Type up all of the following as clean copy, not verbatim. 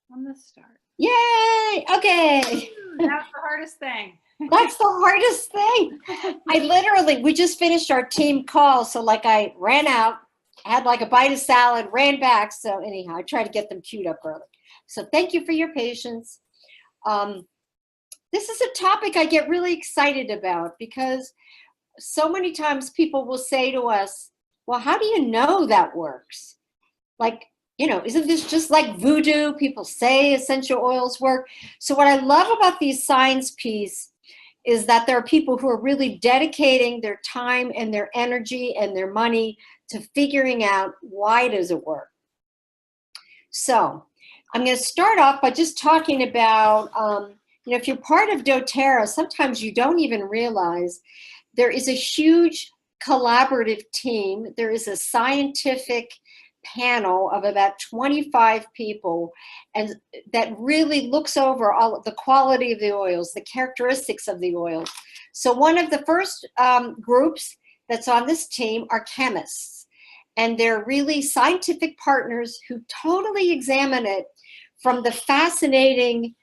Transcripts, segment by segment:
From the start. Yay! Okay. That's the hardest thing. That's the hardest thing. We just finished our team call. So like I ran out, had like a bite of salad, ran back. So anyhow, I try to get them queued up early. So thank you for your patience. Um, this is a topic I get really excited about because so many times people will say to us, well, how do you know that works? Like, isn't this just like voodoo? People say essential oils work. So what I love about these science piece is that there are people who are really dedicating their time and their energy and their money to figuring out why does it work. So I'm going to start off by just talking about, if you're part of doTERRA, sometimes you don't even realize there is a huge collaborative team. There is a scientific panel of about 25 people, and that really looks over all of the quality of the oils, the characteristics of the oils. So one of the first groups that's on this team are chemists, and they're really scientific partners who totally examine it from the fascinating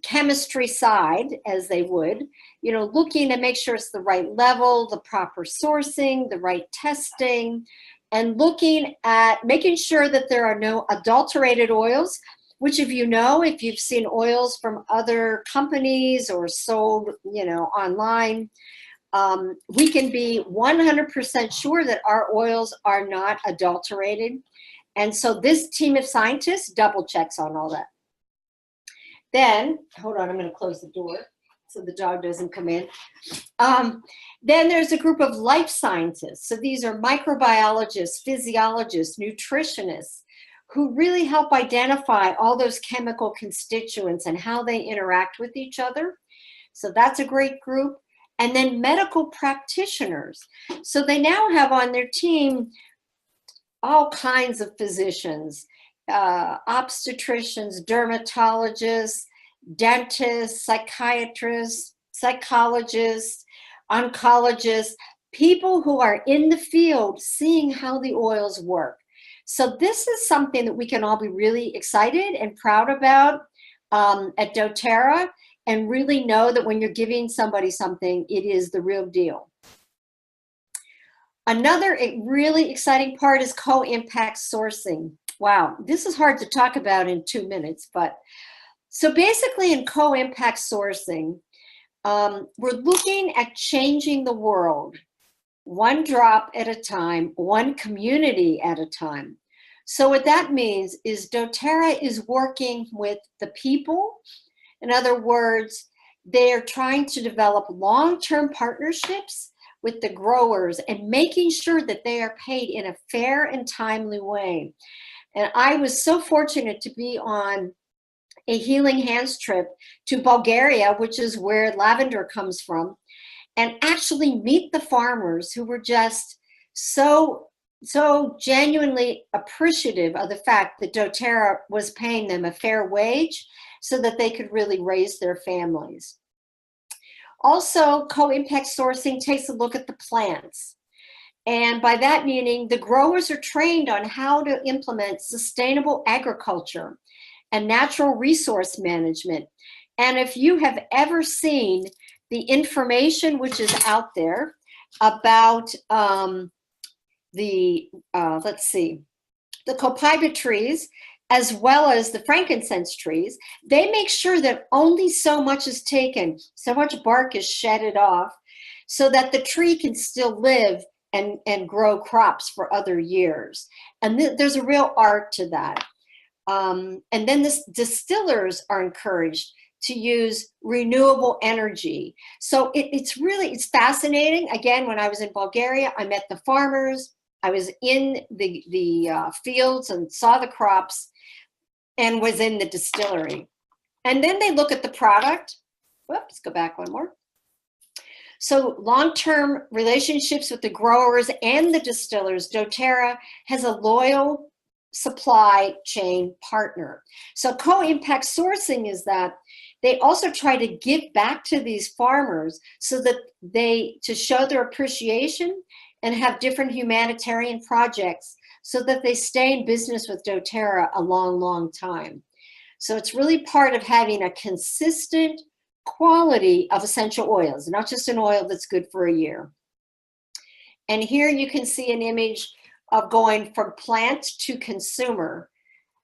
chemistry side, as they would, looking to make sure it's the right level, the proper sourcing, the right testing, and looking at making sure that there are no adulterated oils, which if you've seen oils from other companies or sold, online, we can be 100% sure that our oils are not adulterated. And so this team of scientists double checks on all that. Then, hold on, I'm going to close the door so the dog doesn't come in. Then there's a group of life scientists. So these are microbiologists, physiologists, nutritionists, who really help identify all those chemical constituents and how they interact with each other. So that's a great group. And then medical practitioners. So they now have on their team all kinds of physicians, obstetricians, dermatologists, dentists, psychiatrists, psychologists, oncologists, people who are in the field seeing how the oils work. So this is something that we can all be really excited and proud about at doTERRA, and really know that when you're giving somebody something, it is the real deal. Another really exciting part is co-impact sourcing. Wow, this is hard to talk about in 2 minutes, but so basically in co-impact sourcing, we're looking at changing the world one drop at a time, one community at a time. So what that means is doTERRA is working with the people. In other words, they're trying to develop long-term partnerships with the growers and making sure that they are paid in a fair and timely way. And I was so fortunate to be on a Healing Hands trip to Bulgaria, which is where lavender comes from, and actually meet the farmers who were just so genuinely appreciative of the fact that doTERRA was paying them a fair wage so that they could really raise their families. Also, co-impact sourcing takes a look at the plants. And by that meaning, the growers are trained on how to implement sustainable agriculture and natural resource management. And if you have ever seen the information which is out there about the copaiba trees, as well as the frankincense trees, they make sure that only so much is taken, so much bark is shedded off, so that the tree can still live and grow crops for other years. And there's a real art to that. And then the distillers are encouraged to use renewable energy. So it's fascinating. Again, when I was in Bulgaria, I met the farmers. I was in the fields and saw the crops and was in the distillery. And then they look at the product. Whoops, go back one more. So long-term relationships with the growers and the distillers, doTERRA has a loyal supply chain partner. So co-impact sourcing is that they also try to give back to these farmers so that to show their appreciation and have different humanitarian projects so that they stay in business with doTERRA a long, long time. So it's really part of having a consistent quality of essential oils, not just an oil that's good for a year. And here you can see an image of going from plant to consumer.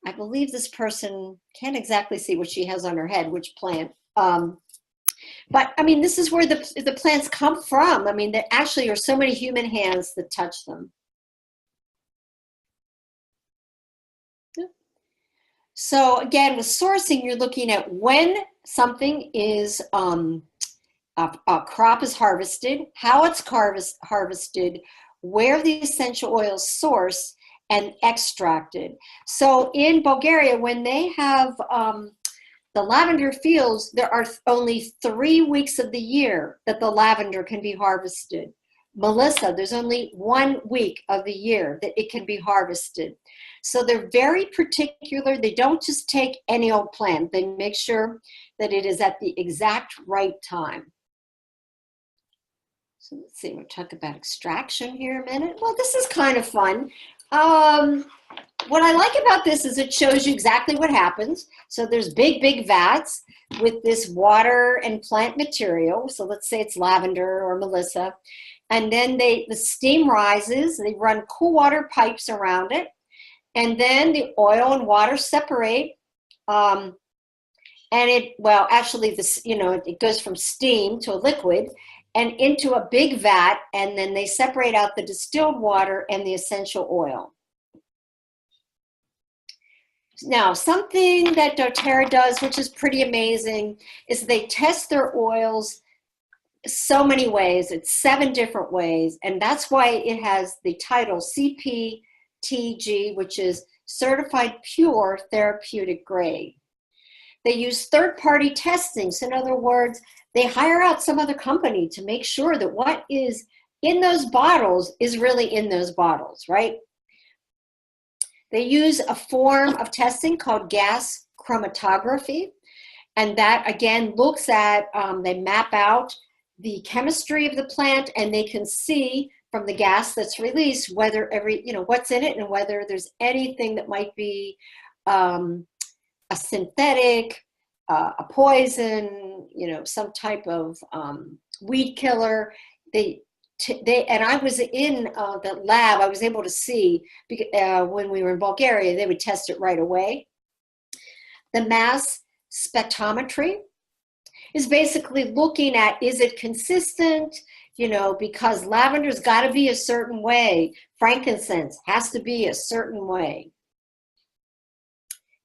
I believe this person can't exactly see what she has on her head, which plant. But I mean, this is where the plants come from. I mean, there actually are so many human hands that touch them. So again, with sourcing, you're looking at when something is, a crop is harvested, how it's harvested, where the essential oils source and extracted. So in Bulgaria, when they have the lavender fields, there are only 3 weeks of the year that the lavender can be harvested. Melissa, there's only 1 week of the year that it can be harvested. So they're very particular. They don't just take any old plant. They make sure that it is at the exact right time. So let's see, we'll talk about extraction here a minute. Well, this is kind of fun. What I like about this is it shows you exactly what happens. So there's big, big vats with this water and plant material. So let's say it's lavender or Melissa. And then the steam rises, they run cool water pipes around it. And then the oil and water separate. And it goes from steam to a liquid and into a big vat. And then they separate out the distilled water and the essential oil. Now, something that doTERRA does, which is pretty amazing, is they test their oils so many ways. It's 7 different ways. And that's why it has the title CPTG, which is Certified Pure Therapeutic Grade. They use third-party testing. So in other words, they hire out some other company to make sure that what is in those bottles is really in those bottles, right? They use a form of testing called gas chromatography. And that, again, looks at, they map out the chemistry of the plant, and they can see from the gas that's released whether what's in it and whether there's anything that might be a synthetic, a poison, some type of weed killer. And I was in the lab, I was able to see, when we were in Bulgaria, they would test it right away. The mass spectrometry is basically looking at, is it consistent? Because lavender's got to be a certain way. Frankincense has to be a certain way.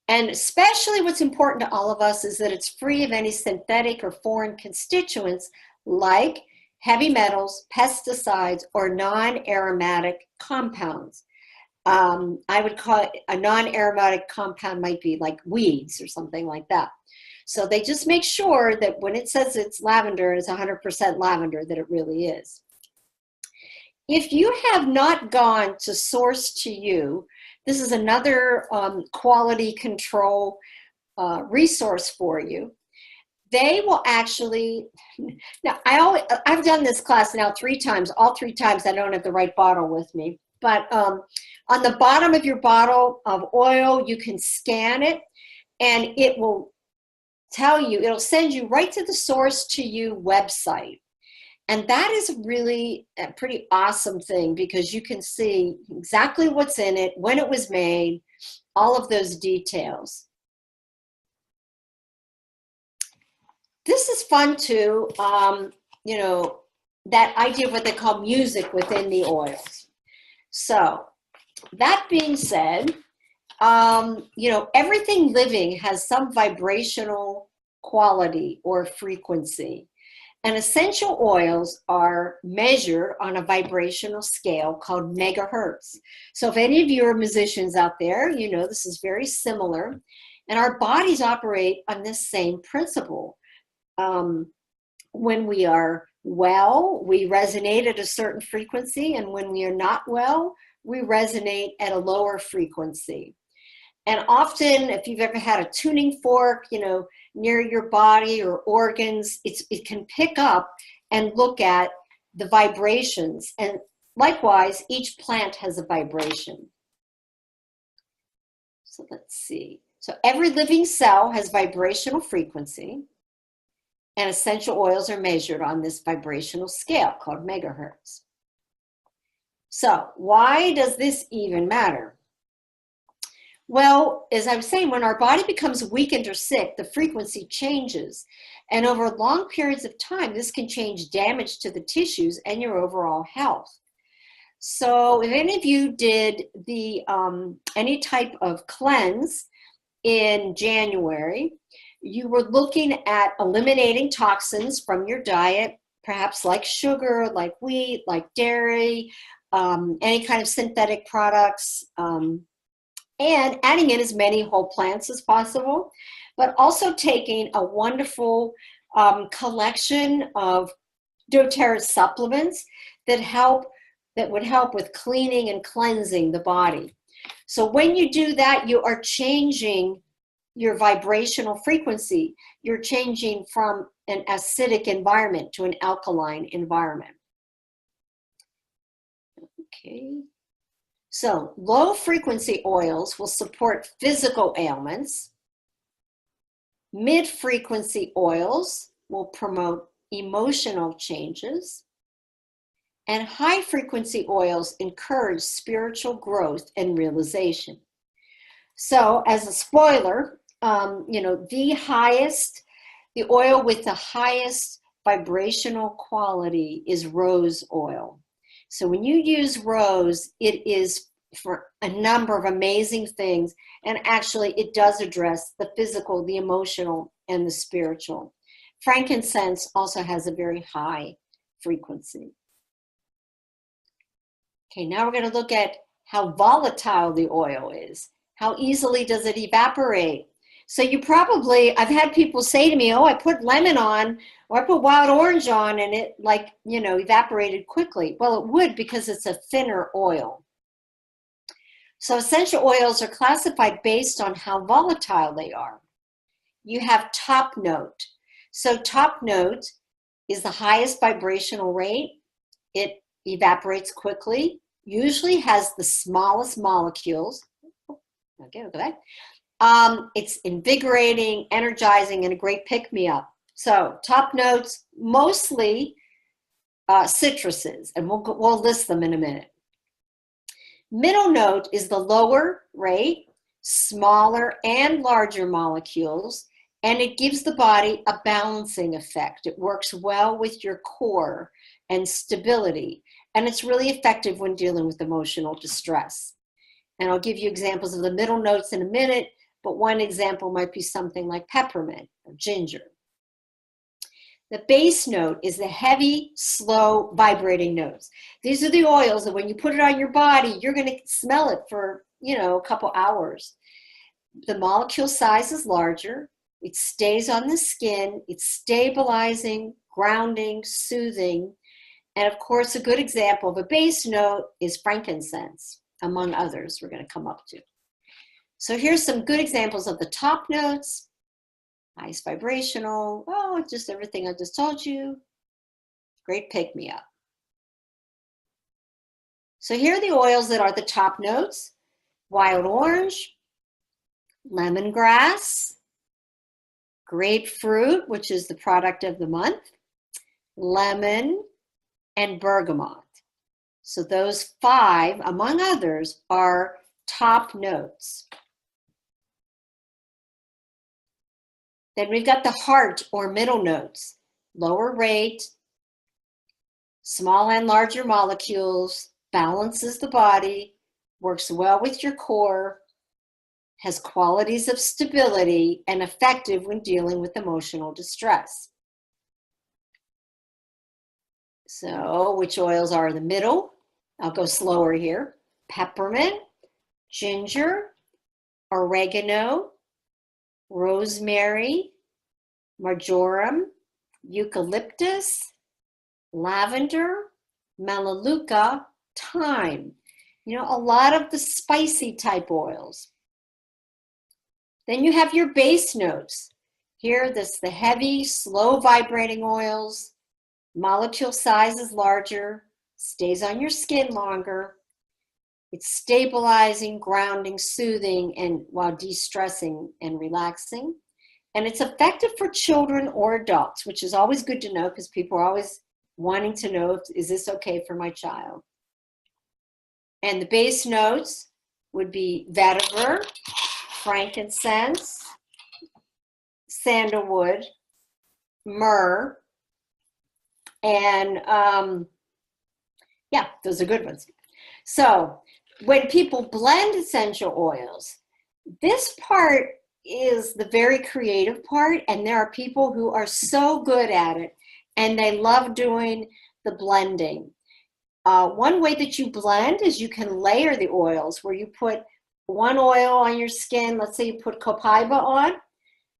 And especially what's important to all of us is that it's free of any synthetic or foreign constituents like heavy metals, pesticides, or non-aromatic compounds. I would call it a non-aromatic compound might be like weeds or something like that. So they just make sure that when it says it's lavender, it's 100% lavender, that it really is. If you have not gone to Source to You, this is another quality control resource for you. They will actually, now I've done this class now 3 times. All 3 times I don't have the right bottle with me. But on the bottom of your bottle of oil, you can scan it, and it will tell you, it'll send you right to the Source to You website. And that is really a pretty awesome thing, because you can see exactly what's in it, when it was made, all of those details. This is fun too, that idea of what they call music within the oils. So that being said, everything living has some vibrational quality or frequency. And essential oils are measured on a vibrational scale called megahertz. So if any of you are musicians out there, this is very similar. And our bodies operate on this same principle. When we are well, we resonate at a certain frequency. And when we are not well, we resonate at a lower frequency. And often, if you've ever had a tuning fork, near your body or organs, it can pick up and look at the vibrations. And likewise, each plant has a vibration. So let's see. So every living cell has vibrational frequency, and essential oils are measured on this vibrational scale called megahertz. So why does this even matter? Well, as I was saying, when our body becomes weakened or sick, the frequency changes. And over long periods of time, this can change damage to the tissues and your overall health. So if any of you did the any type of cleanse in January, you were looking at eliminating toxins from your diet, perhaps like sugar, like wheat, like dairy, any kind of synthetic products, and adding in as many whole plants as possible, but also taking a wonderful collection of doTERRA supplements that would help with cleaning and cleansing the body. So when you do that, you are changing your vibrational frequency. You're changing from an acidic environment to an alkaline environment. Okay. So low frequency oils will support physical ailments. Mid-frequency oils will promote emotional changes. And high frequency oils encourage spiritual growth and realization. So as a spoiler, the oil with the highest vibrational quality is rose oil. So when you use rose, it is for a number of amazing things. And actually, it does address the physical, the emotional, and the spiritual. Frankincense also has a very high frequency. Okay, now we're going to look at how volatile the oil is. How easily does it evaporate? So I've had people say to me, oh, I put lemon on, or I put wild orange on, and it evaporated quickly. Well, it would, because it's a thinner oil. So essential oils are classified based on how volatile they are. You have top note. So top note is the highest vibrational rate. It evaporates quickly, usually has the smallest molecules. Okay, we'll go back. It's invigorating, energizing, and a great pick-me-up. So top notes, mostly citruses, and we'll list them in a minute. Middle note is the lower rate, smaller and larger molecules, and it gives the body a balancing effect. It works well with your core and stability, and it's really effective when dealing with emotional distress. And I'll give you examples of the middle notes in a minute, but one example might be something like peppermint or ginger. The base note is the heavy, slow, vibrating notes. These are the oils that when you put it on your body, you're going to smell it for, a couple hours. The molecule size is larger. It stays on the skin. It's stabilizing, grounding, soothing. And of course, a good example of a base note is frankincense, among others we're going to come up to. So here's some good examples of the top notes. Highest vibrational, just everything I just told you. Great pick-me-up. So here are the oils that are the top notes. Wild orange, lemongrass, grapefruit, which is the product of the month, lemon, and bergamot. So those 5, among others, are top notes. Then we've got the heart or middle notes, lower rate, small and larger molecules, balances the body, works well with your core, has qualities of stability, and effective when dealing with emotional distress. So which oils are in the middle? I'll go slower here. Peppermint, ginger, oregano, rosemary, marjoram, eucalyptus, lavender, melaleuca, thyme. A lot of the spicy type oils. Then you have your base notes. Here, the heavy, slow vibrating oils. Molecule size is larger, stays on your skin longer. It's stabilizing, grounding, soothing, and while de-stressing and relaxing. And it's effective for children or adults, which is always good to know because people are always wanting to know, is this okay for my child? And the base notes would be vetiver, frankincense, sandalwood, myrrh, and yeah, those are good ones. So when people blend essential oils, this part is the very creative part, and there are people who are so good at it, and they love doing the blending. One way that you blend is you can layer the oils, where you put one oil on your skin. Let's say you put copaiba on,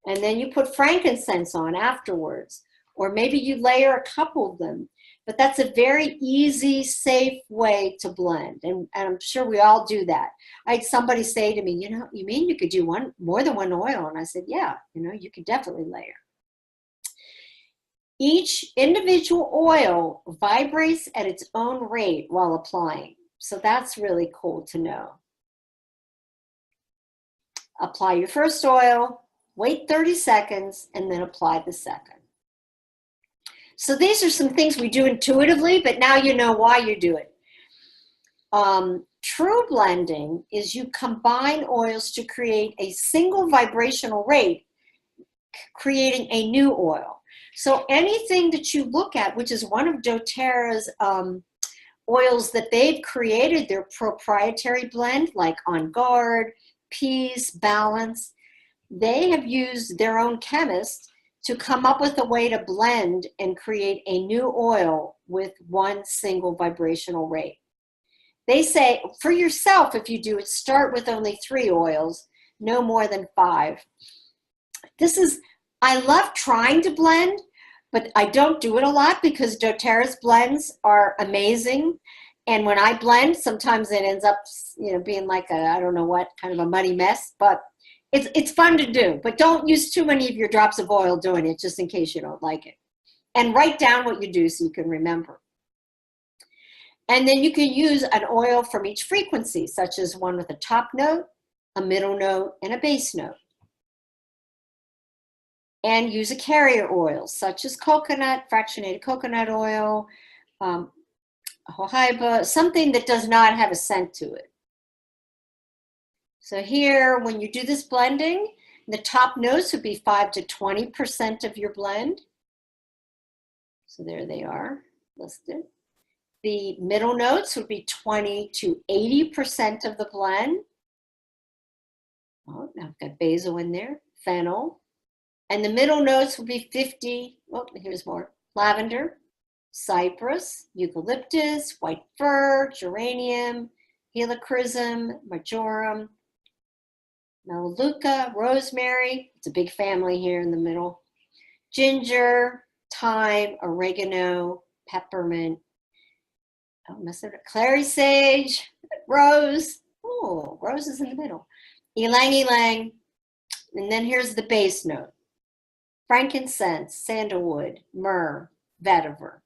and then you put frankincense on afterwards. Or maybe you layer a couple of them. But that's a very easy, safe way to blend. And I'm sure we all do that. I had somebody say to me, you mean you could do more than one oil? And I said, yeah, you could definitely layer. Each individual oil vibrates at its own rate while applying. So that's really cool to know. Apply your first oil, wait 30 seconds, and then apply the second. So these are some things we do intuitively, but now you know why you do it. True blending is you combine oils to create a single vibrational rate, creating a new oil. So anything that you look at, which is one of doTERRA's oils that they've created, their proprietary blend, like On Guard, Peace, Balance, they have used their own chemists to come up with a way to blend and create a new oil with one single vibrational rate. They say, for yourself, if you do it, start with only 3 oils, no more than 5. I love trying to blend, but I don't do it a lot because doTERRA's blends are amazing. And when I blend, sometimes it ends up, being like I don't know what, kind of a muddy mess, but it's fun to do. But don't use too many of your drops of oil doing it, just in case you don't like it. And write down what you do so you can remember. And then you can use an oil from each frequency, such as one with a top note, a middle note, and a base note. And use a carrier oil, such as coconut, fractionated coconut oil, jojoba, something that does not have a scent to it. So here, when you do this blending, the top notes would be 5 to 20% of your blend. So there they are listed. The middle notes would be 20 to 80% of the blend. Oh, now I've got basil in there, fennel. And the middle notes would be 50, oh, here's more, lavender, cypress, eucalyptus, white fir, geranium, helichrysum, marjoram, melaleuca, rosemary, it's a big family here in the middle, ginger, thyme, oregano, peppermint, clary sage, rose, oh, rose is in the middle, ylang ylang, and then here's the base note, frankincense, sandalwood, myrrh, vetiver.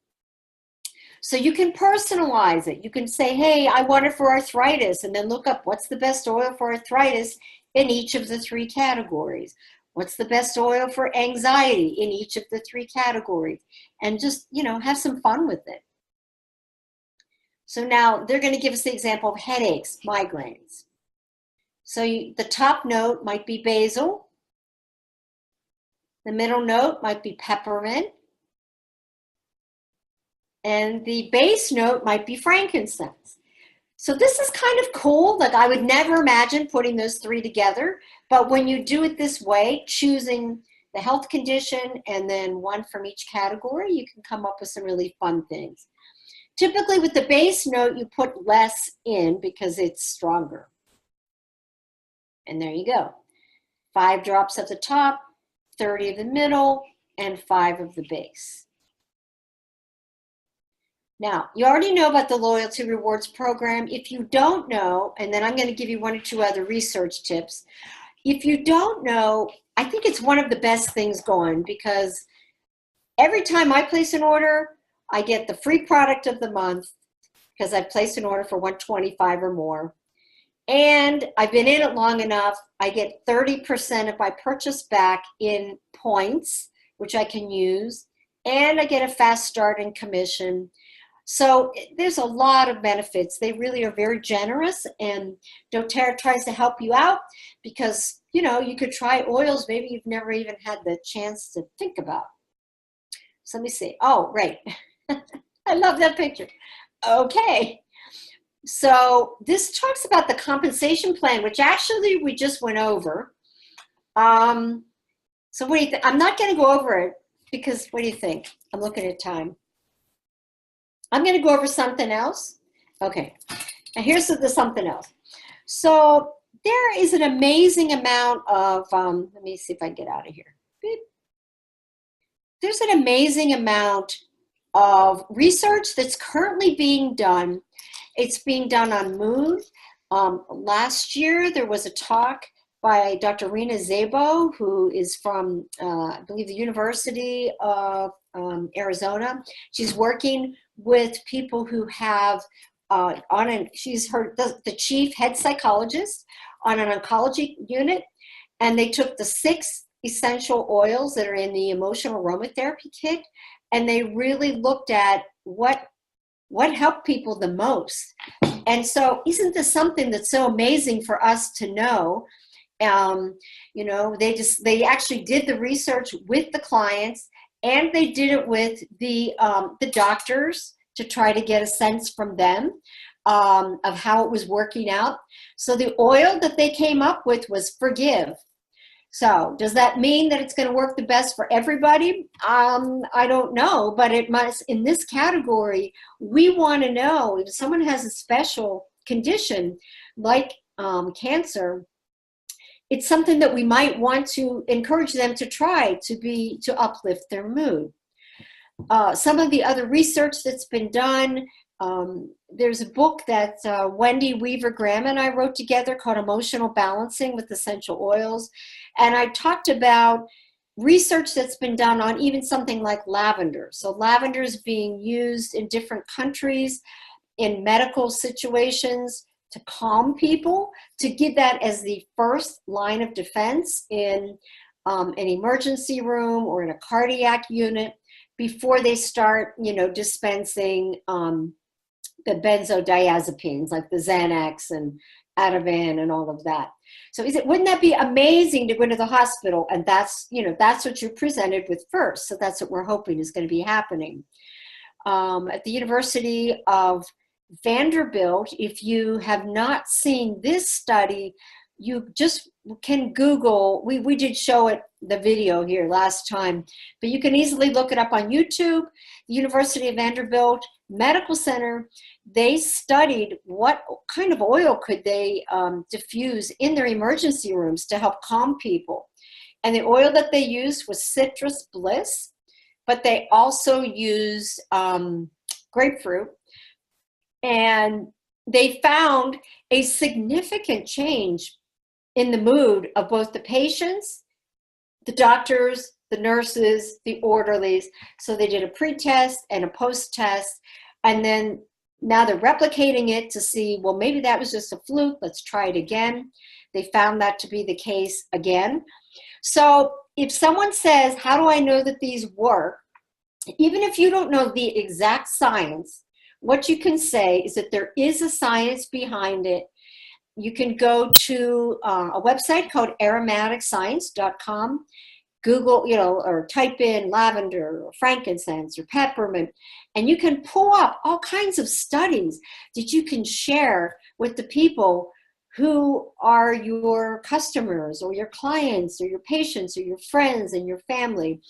So you can personalize it. You can say, hey, I want it for arthritis, and then look up what's the best oil for arthritis in each of the 3 categories. What's the best oil for anxiety in each of the 3 categories? And just, have some fun with it. So now they're going to give us the example of headaches, migraines. So the top note might be basil. The middle note might be peppermint. And the base note might be frankincense. So this is kind of cool. Like I would never imagine putting those 3 together. But when you do it this way, choosing the health condition and then one from each category, you can come up with some really fun things. Typically with the base note, you put less in because it's stronger. And there you go. 5 drops at the top, 30 of the middle, and 5 of the base. Now, you already know about the Loyalty Rewards program. If you don't know, and then I'm going to give you 1 or 2 other research tips. If you don't know, I think it's one of the best things going because every time I place an order, I get the free product of the month because I've placed an order for $125 or more. And I've been in it long enough. I get 30% of my purchase back in points, which I can use. And I get a fast start and commission. So there's a lot of benefits. They really are very generous, and doTERRA tries to help you out because, you know, you could try oils maybe you've never even had the chance to think about. So let me see. Oh, right. I love that picture. Okay. So this talks about the compensation plan, which actually we just went over. So what do you think? I'm not going to go over it because what do you think? I'm looking at time. I'm going to go over something else. Okay. And here's the something else. So there is an amazing amount of, let me see if I can get out of here. Beep. There's an amazing amount of research that's currently being done. It's being done on mood. Last year, there was a talk by Dr. Rena Szabo, who is from, I believe, the University of Arizona. She's working with people who have, she's the chief head psychologist on an oncology unit, and they took the 6 essential oils that are in the emotional aromatherapy kit, and they really looked at what helped people the most. And so isn't this something that's so amazing for us to know? You know, they actually did the research with the clients, and they did it with the doctors to try to get a sense from them of how it was working out. So the oil that they came up with was Forgive. So does that mean that it's going to work the best for everybody? I don't know, but it must. In this category, we want to know if someone has a special condition like cancer, it's something that we might want to encourage them to try to uplift their mood. Some of the other research that's been done, there's a book that Wendy Weaver Graham and I wrote together called Emotional Balancing with Essential Oils. And I talked about research that's been done on even something like lavender. So lavender is being used in different countries in medical situations to calm people, to give that as the first line of defense in an emergency room or in a cardiac unit before they start, you know, dispensing the benzodiazepines like the Xanax and Ativan and all of that. So wouldn't that be amazing to go to the hospital and that's, you know, that's what you're presented with first. So that's what we're hoping is going to be happening. At the University of Vanderbilt, if you have not seen this study, you just can Google, we did show it, the video here last time, but you can easily look it up on YouTube. The University of Vanderbilt Medical Center, they studied what kind of oil could they diffuse in their emergency rooms to help calm people. And the oil that they used was Citrus Bliss, but they also used grapefruit. And they found a significant change in the mood of both the patients, the doctors, the nurses, the orderlies. So they did a pre-test and a post-test, and then now they're replicating it to see, well, maybe that was just a fluke, let's try it again. They found that to be the case again. So if someone says, how do I know that these work? Even if you don't know the exact science, what you can say is that there is a science behind it. You can go to a website called aromaticscience.com, Google, you know, or type in lavender or frankincense or peppermint, and you can pull up all kinds of studies that you can share with the people who are your customers or your clients or your patients or your friends and your family.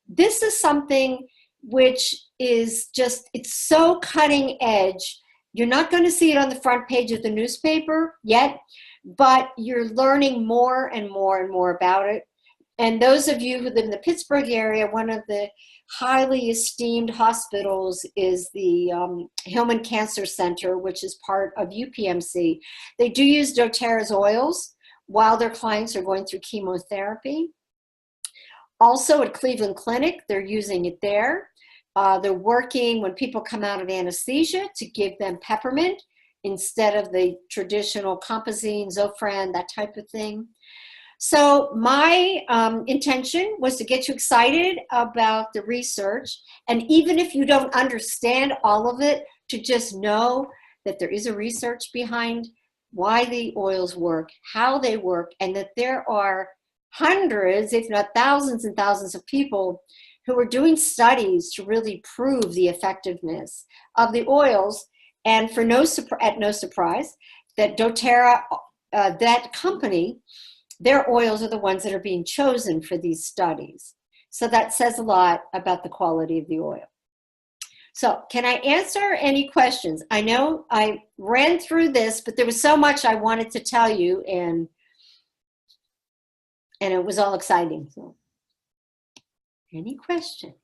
This is something which is just, it's so cutting edge. You're not going to see it on the front page of the newspaper yet, but you're learning more and more and more about it. And those of you who live in the Pittsburgh area, one of the highly esteemed hospitals is the Hillman Cancer Center, which is part of UPMC. They do use doTERRA's oils while their clients are going through chemotherapy. Also at Cleveland Clinic, they're using it there. They're working when people come out of anesthesia to give them peppermint instead of the traditional Composine, Zofran, that type of thing. So my intention was to get you excited about the research, and even if you don't understand all of it, to just know that there is a research behind why the oils work, how they work, and that there are hundreds, if not thousands and thousands of people who are doing studies to really prove the effectiveness of the oils. And for no surprise, that doTERRA, that company, their oils are the ones that are being chosen for these studies. So that says a lot about the quality of the oil. So can I answer any questions? I know I ran through this, but there was so much I wanted to tell you, and it was all exciting. So any questions?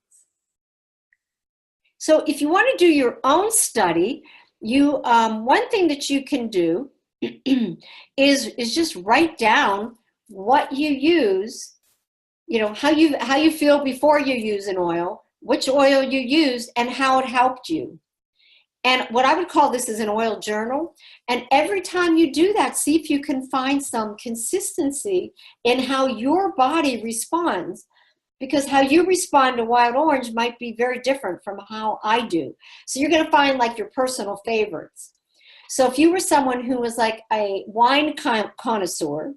So if you want to do your own study, you one thing that you can do is just write down what you use, you know, how you feel before you use an oil, which oil you used, and how it helped you. And what I would call this is an oil journal. And every time you do that, see if you can find some consistency in how your body responds, because how you respond to wild orange might be very different from how I do. So you're going to find like your personal favorites. So if you were someone who was like a wine connoisseur,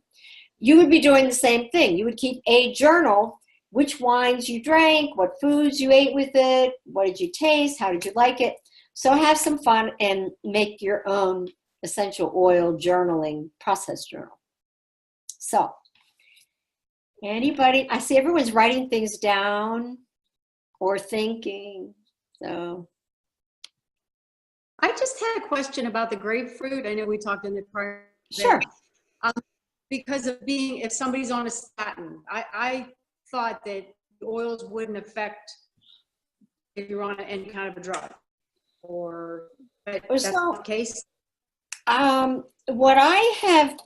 you would be doing the same thing. You would keep a journal, which wines you drank, what foods you ate with it, what did you taste, how did you like it. So have some fun and make your own essential oil journaling process journal. So anybody, I see everyone's writing things down or thinking, so. I just had a question about the grapefruit. I know we talked in the prior. Sure. Because of being, if somebody's on a statin, I thought that the oils wouldn't affect if you're on any kind of a drug, but that's not the case. What I have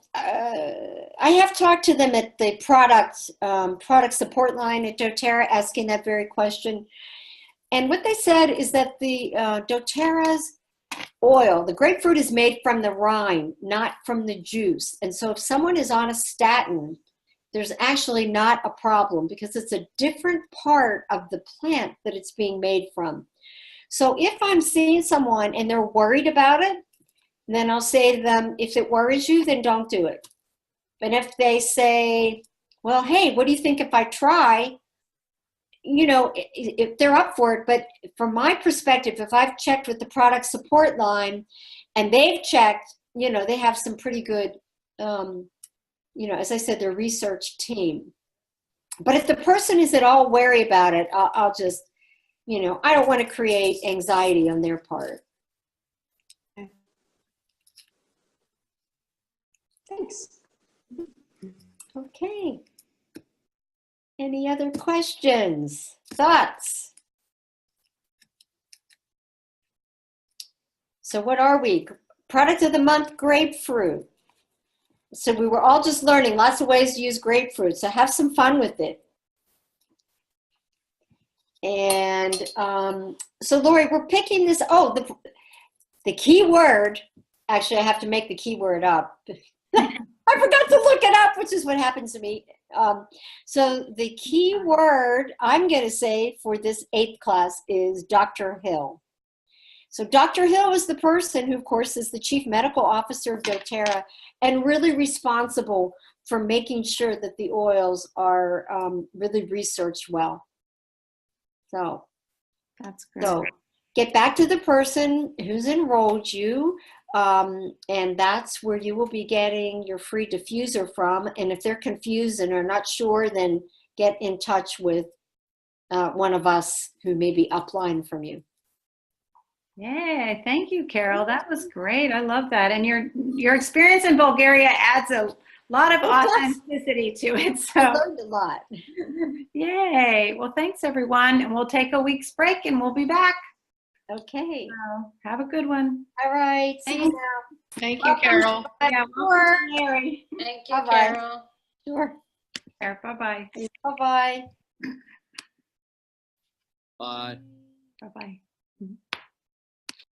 talked to them at the product support line at doTERRA, asking that very question. And what they said is that the doTERRA's oil, the grapefruit, is made from the rind, not from the juice. And so if someone is on a statin, there's actually not a problem, because it's a different part of the plant that it's being made from. So if I'm seeing someone and they're worried about it, then I'll say to them, if it worries you, then don't do it. But if they say, well, hey, what do you think if I try? You know, if they're up for it. But from my perspective, if I've checked with the product support line and they've checked, you know, they have some pretty good, you know, as I said, their research team. But if the person is at all wary about it, I'll just, you know, I don't want to create anxiety on their part. Thanks. Okay. Any other questions, thoughts? So what are we? Product of the month, grapefruit. So we were all just learning lots of ways to use grapefruit. So have some fun with it. And so Lori, we're picking this. Oh, the key word. Actually, I have to make the keyword up. I forgot to look it up, which is what happens to me. So the key word I'm going to say for this 8th class is Dr. Hill. So Dr. Hill is the person who, of course, is the Chief Medical Officer of doTERRA and really responsible for making sure that the oils are really researched well. So That's great. So get back to the person who's enrolled you, and that's where you will be getting your free diffuser from. And if they're confused and are not sure, then get in touch with one of us who may be upline from you. Yay, thank you, Carol. That was great. I love that. And your experience in Bulgaria adds a lot of authenticity to it. I So learned a lot. yay. Well, thanks everyone. And we'll take a week's break and we'll be back. Okay. So have a good one. All right. See you now. Thank you, Carol. Yeah, Sure. Mary. Thank you, Bye-bye. Carol. Sure. Bye-bye. Bye-bye. Bye. Bye-bye.